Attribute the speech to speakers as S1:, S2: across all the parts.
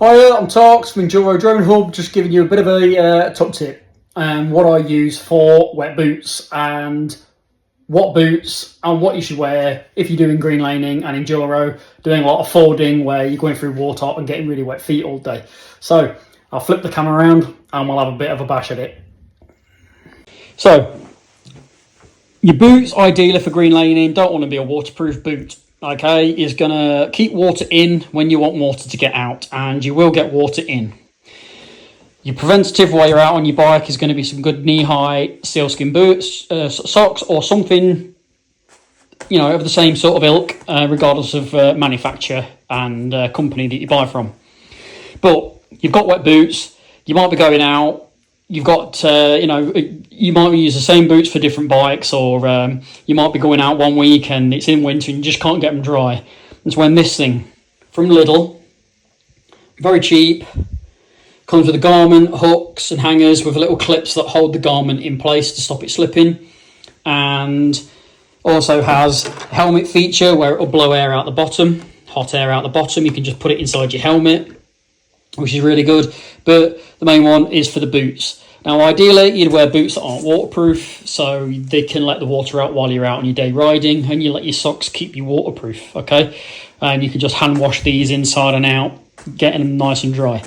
S1: Hi, I'm Tarks from Enduro Drone Hub, just giving you a bit of a top tip and what I use for wet boots and what boots and what you should wear if you're doing green laning and enduro, doing a lot of fording where you're going through water and getting really wet feet all day. So I'll flip the camera around and we'll have a bit of a bash at it. So your boots, ideally for green laning, don't want to be a waterproof boot. Okay, is going to keep water in when you want water to get out, and you will get water in. Your preventative while you're out on your bike is going to be some good knee-high sealskin boots, socks, or something, you know, of the same sort of ilk, regardless of manufacturer and company that you buy from. But you've got wet boots, you might be going out, you've got, you might use the same boots for different bikes, or you might be going out one week and it's in winter and you just can't get them dry. It's when this thing from Lidl, very cheap, comes with a garment, hooks and hangers with little clips that hold the garment in place to stop it slipping, and also has a helmet feature where it will blow air out the bottom, hot air out the bottom. You can just put it inside your helmet, which is really good. But the main one is for the boots. Now, ideally, you'd wear boots that aren't waterproof, so they can let the water out while you're out on your day riding, and you let your socks keep you waterproof, okay? And you can just hand wash these inside and out, getting them nice and dry.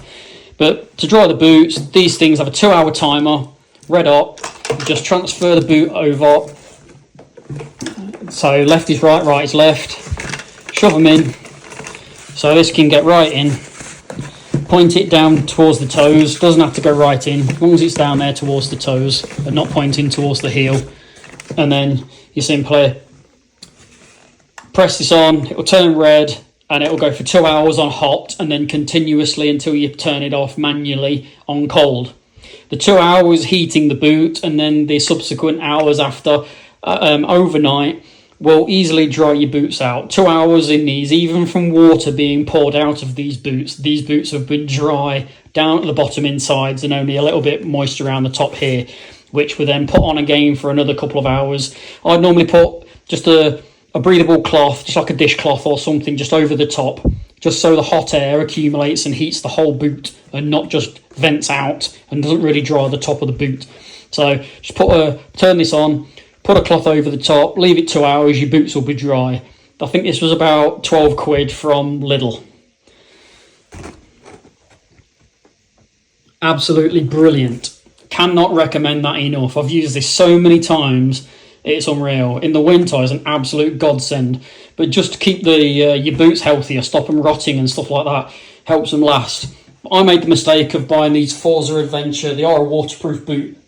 S1: But to dry the boots, these things have a 2-hour timer, red hot. You just transfer the boot over. So left is right, right is left. Shove them in. So this can get right in. Point it down towards the toes. Doesn't have to go right in, as long as it's down there towards the toes and not pointing towards the heel. And then you simply press this on. It will turn red and it will go for 2 hours on hot and then continuously until you turn it off manually on cold. The 2 hours heating the boot and then the subsequent hours after overnight will easily dry your boots out. 2 hours in these, even from water being poured out of these boots have been dry down at the bottom insides and only a little bit moist around the top here, which we then put on again for another couple of hours. I'd normally put just a breathable cloth, just like a dishcloth or something, just over the top, just so the hot air accumulates and heats the whole boot and not just vents out and doesn't really dry the top of the boot. So just turn this on, put a cloth over the top, leave it 2 hours, your boots will be dry. I think this was about 12 quid from Lidl. Absolutely brilliant. Cannot recommend that enough. I've used this so many times, it's unreal. In the winter, it's an absolute godsend. But just to keep your boots healthier, stop them rotting and stuff like that, helps them last. I made the mistake of buying these Forza Adventure. They are a waterproof boot.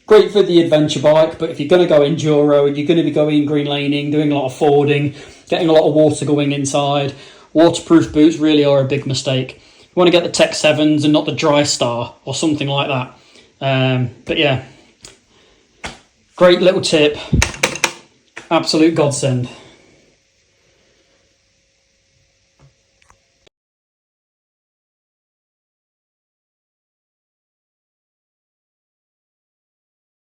S1: Great for the adventure bike, but if you're going to go enduro and you're going to be going green laning, doing a lot of fording, getting a lot of water going inside, waterproof boots really are a big mistake. You want to get the Tech 7s and not the Dry Star or something like that. But yeah, great little tip. Absolute godsend.